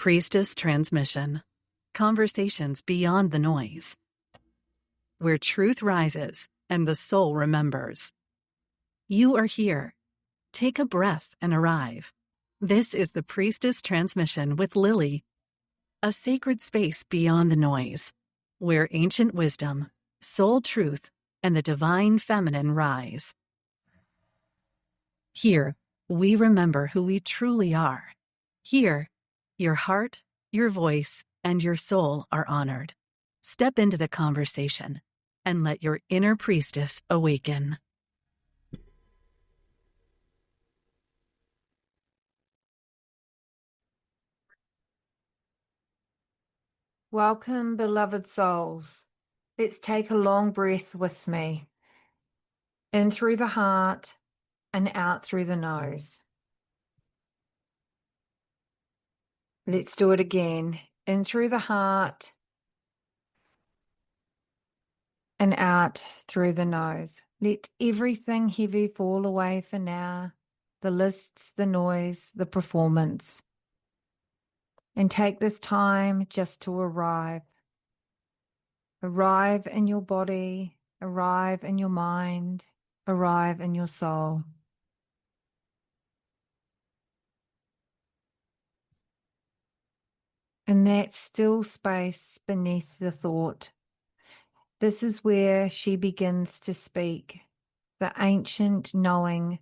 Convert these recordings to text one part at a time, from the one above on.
Priestess Transmission. Conversations beyond the noise. Where truth rises and the soul remembers. You are here. Take a breath and arrive. This is the Priestess Transmission with Lilly. A sacred space beyond the noise. Where ancient wisdom, soul truth, and the divine feminine rise. Here, we remember who we truly are. Here, your heart, your voice, and your soul are honored. Step into the conversation and let your inner priestess awaken. Welcome, beloved souls. Let's take a long breath with me. In through the heart and out through the nose. Let's do it again. In through the heart and out through the nose. Let everything heavy fall away for now. The lists, the noise, the performance. And take this time just to arrive. Arrive in your body, arrive in your mind, arrive in your soul. In that still space beneath the thought, this is where she begins to speak, the ancient knowing,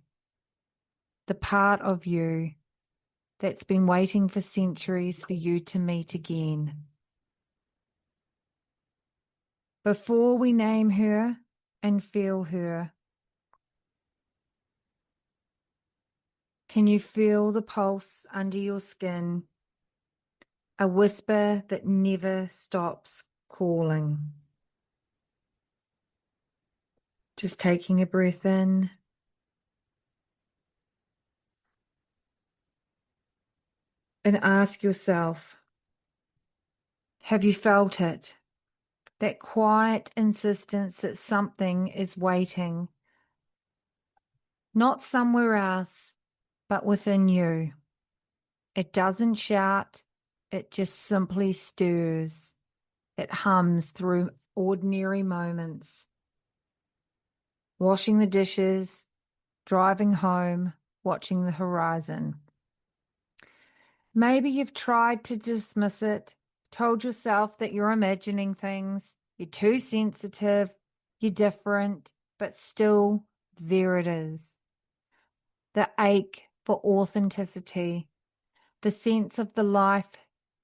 the part of you that's been waiting for centuries for you to meet again. Before we name her and feel her, can you feel the pulse under your skin? A whisper that never stops calling. Just taking a breath in. And ask yourself, have you felt it? That quiet insistence that something is waiting. Not somewhere else, but within you. It doesn't shout. It just simply stirs. It hums through ordinary moments. Washing the dishes, driving home, watching the horizon. Maybe you've tried to dismiss it, told yourself that you're imagining things, you're too sensitive, you're different, but still, there it is. The ache for authenticity, the sense of the life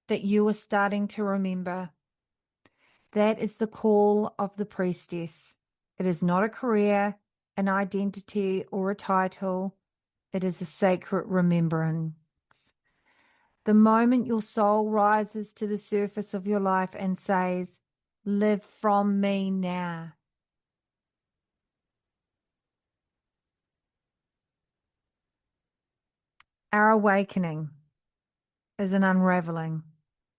that you are starting to remember. That is the call of the priestess. It is not a career, an identity, or a title. It is a sacred remembrance. The moment your soul rises to the surface of your life and says, live from me now. Our awakening is an unraveling.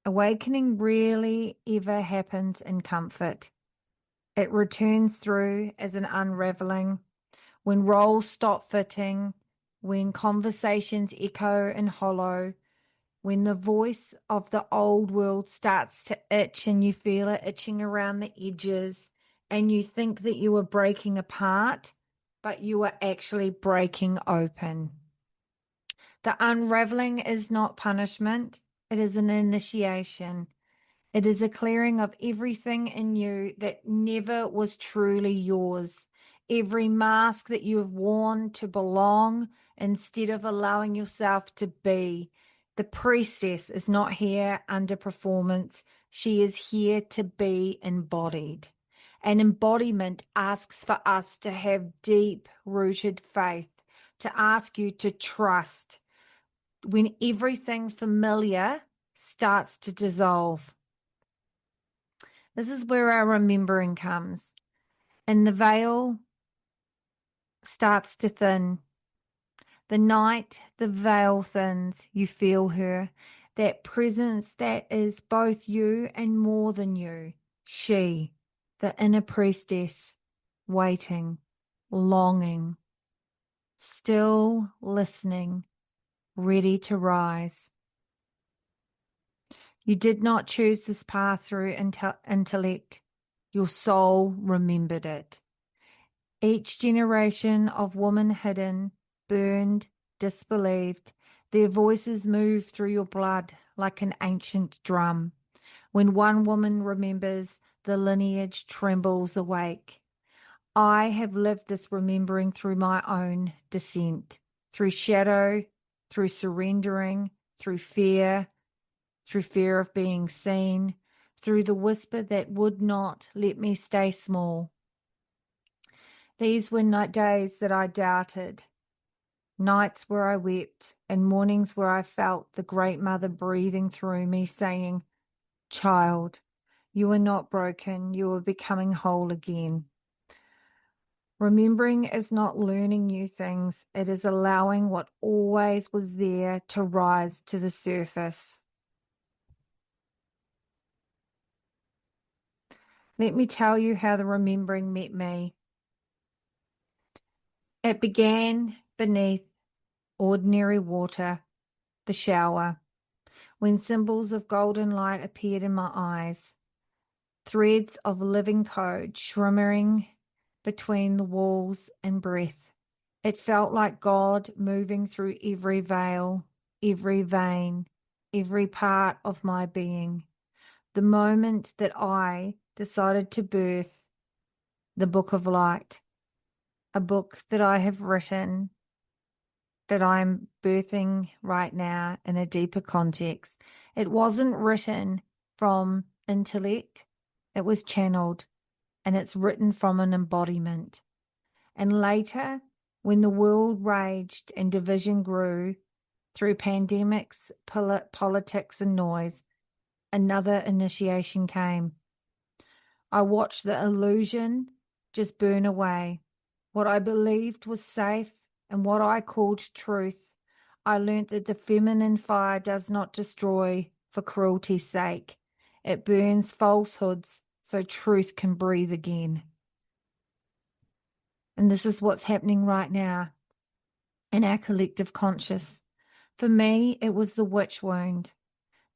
Awakening rarely ever happens in comfort. It returns through as an unraveling when roles stop fitting, when conversations echo and hollow, when the voice of the old world starts to itch and you feel it itching around the edges and you think that you are breaking apart, but you are actually breaking open. The unraveling is not punishment. It is an initiation. It is a clearing of everything in you that never was truly yours. Every mask that you have worn to belong instead of allowing yourself to be. The priestess is not here under performance. She is here to be embodied. And embodiment asks for us to have deep-rooted faith, to ask you to trust when everything familiar starts to dissolve. This is where our remembering comes. And the veil starts to thin. The night the veil thins, you feel her. That presence that is both you and more than you. She, the inner priestess, waiting, longing, still listening, ready to rise. You did not choose this path through intellect. Your soul remembered it. Each generation of women hidden, burned, disbelieved, their voices move through your blood like an ancient drum. When one woman remembers, the lineage trembles awake. I have lived this remembering through my own descent, through shadow, through surrendering, through fear of being seen, through the whisper that would not let me stay small. These were not days that I doubted, nights where I wept, and mornings where I felt the Great Mother breathing through me, saying, "Child, you are not broken, you are becoming whole again." Remembering is not learning new things, it is allowing what always was there to rise to the surface. Let me tell you how the remembering met me. It began beneath ordinary water, the shower, when symbols of golden light appeared in my eyes, threads of living code shimmering between the walls and breath. It felt like God moving through every veil, every vein, every part of my being. The moment that I decided to birth the Book of Light, a book that I have written, that I'm birthing right now in a deeper context. It wasn't written from intellect, it was channeled, and it's written from an embodiment. And later, when the world raged and division grew through pandemics, politics, and noise, another initiation came. I watched the illusion just burn away. What I believed was safe and what I called truth. I learnt that the feminine fire does not destroy for cruelty's sake. It burns falsehoods so truth can breathe again. And this is what's happening right now in our collective conscious. For me, it was the witch wound.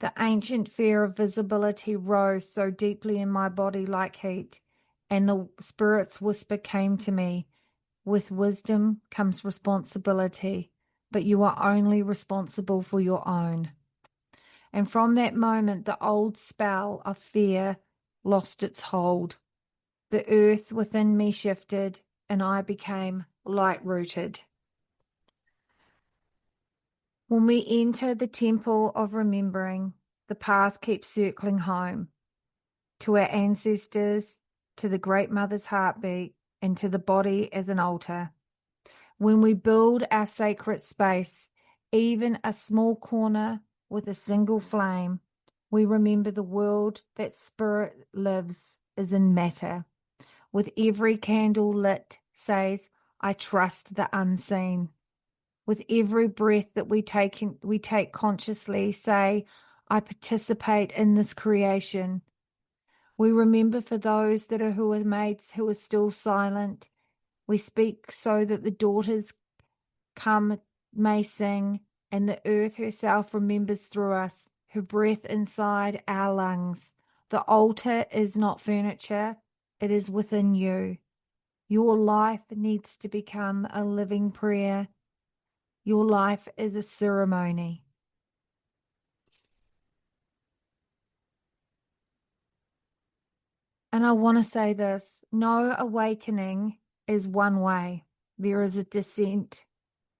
The ancient fear of visibility rose so deeply in my body like heat, and the Spirit's whisper came to me. With wisdom comes responsibility, but you are only responsible for your own. And from that moment, the old spell of fear lost its hold. The earth within me shifted, and I became light-rooted. When we enter the temple of remembering, the path keeps circling home to our ancestors, to the Great Mother's heartbeat, and to the body as an altar. When we build our sacred space, even a small corner with a single flame, we remember the world that spirit lives is in matter. With every candle lit, says, I trust the unseen. With every breath that we take consciously, say, I participate in this creation. We remember for those who are maids who are still silent. We speak so that the daughters come may sing, and the earth herself remembers through us, her breath inside our lungs. The altar is not furniture, it is within you. Your life needs to become a living prayer. Your life is a ceremony. And I want to say this, no awakening is one way. There is a descent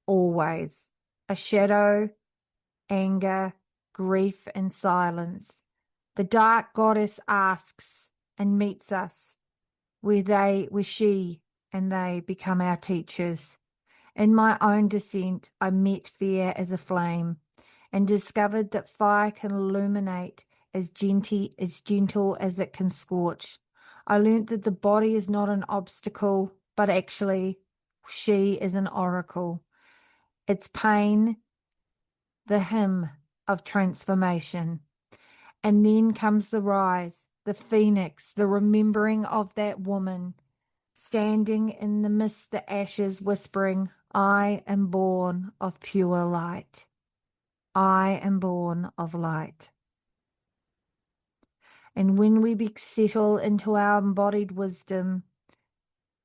always, a shadow, anger, grief, and silence. The dark goddess asks and meets us where she and they become our teachers. In my own descent, I met fear as a flame and discovered that fire can illuminate as gentle as it can scorch. I learnt that the body is not an obstacle, but actually she is an oracle. It's pain, the hymn of transformation. And then comes the rise, the phoenix, the remembering of that woman, standing in the midst, the ashes, whispering, I am born of pure light. I am born of light. And when we settle into our embodied wisdom,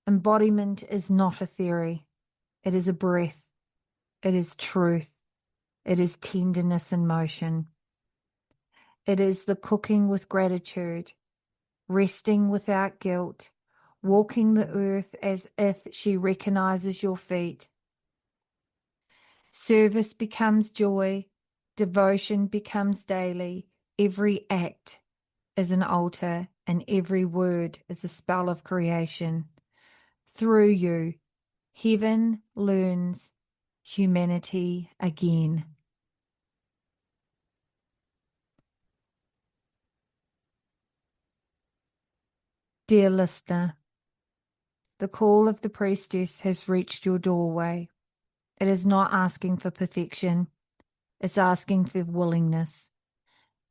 embodiment is not a theory. It is a breath. It is truth. It is tenderness in motion. It is the cooking with gratitude, resting without guilt, walking the earth as if she recognizes your feet. Service becomes joy. Devotion becomes daily. Every act is an altar, and every word is a spell of creation. Through you, heaven learns humanity again. Dear listener, the call of the priestess has reached your doorway. It is not asking for perfection, it's asking for willingness.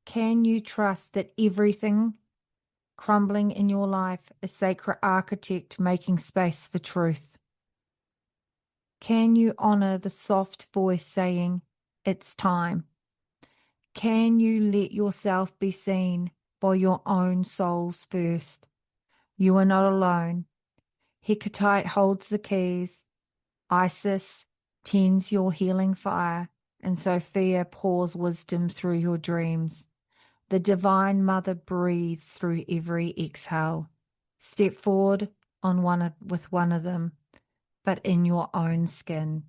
Can you trust that everything crumbling in your life is sacred architect making space for truth? Can you honor the soft voice saying, it's time? Can you let yourself be seen by your own souls first? You are not alone. Hecate holds the keys. Isis tends your healing fire, and Sophia pours wisdom through your dreams. The Divine Mother breathes through every exhale. Step forward with one of them, but in your own skin.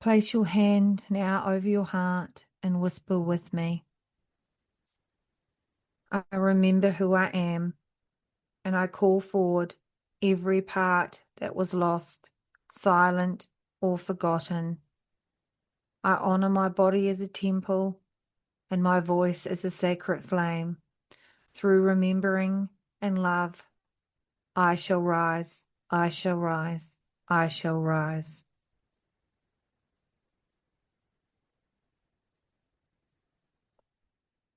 Place your hand now over your heart and whisper with me. I remember who I am, and I call forward every part that was lost, silent, or forgotten. I honor my body as a temple and my voice as a sacred flame. Through remembering and love, I shall rise, I shall rise, I shall rise.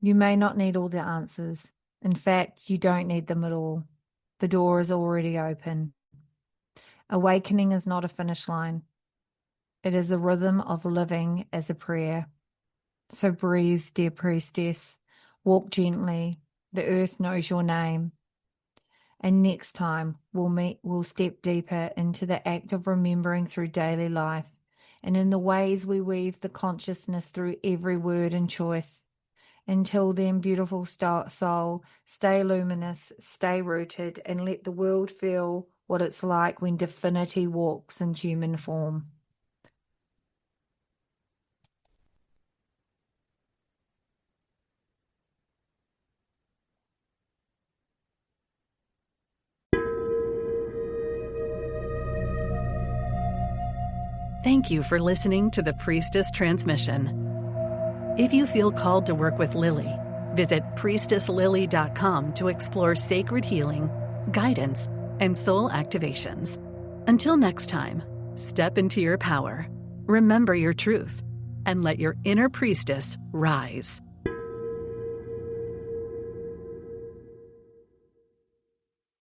You may not need all the answers. In fact, you don't need them at all. The door is already open. Awakening is not a finish line. It is a rhythm of living as a prayer. So breathe, dear priestess. Walk gently. The earth knows your name. And next time we'll step deeper into the act of remembering through daily life and in the ways we weave the consciousness through every word and choice. Until then, beautiful soul, stay luminous, stay rooted, and let the world feel what it's like when divinity walks in human form. Thank you for listening to the Priestess Transmission. If you feel called to work with Lilly, visit priestesslilly.com to explore sacred healing, guidance, and soul activations. Until next time, step into your power, remember your truth, and let your inner priestess rise.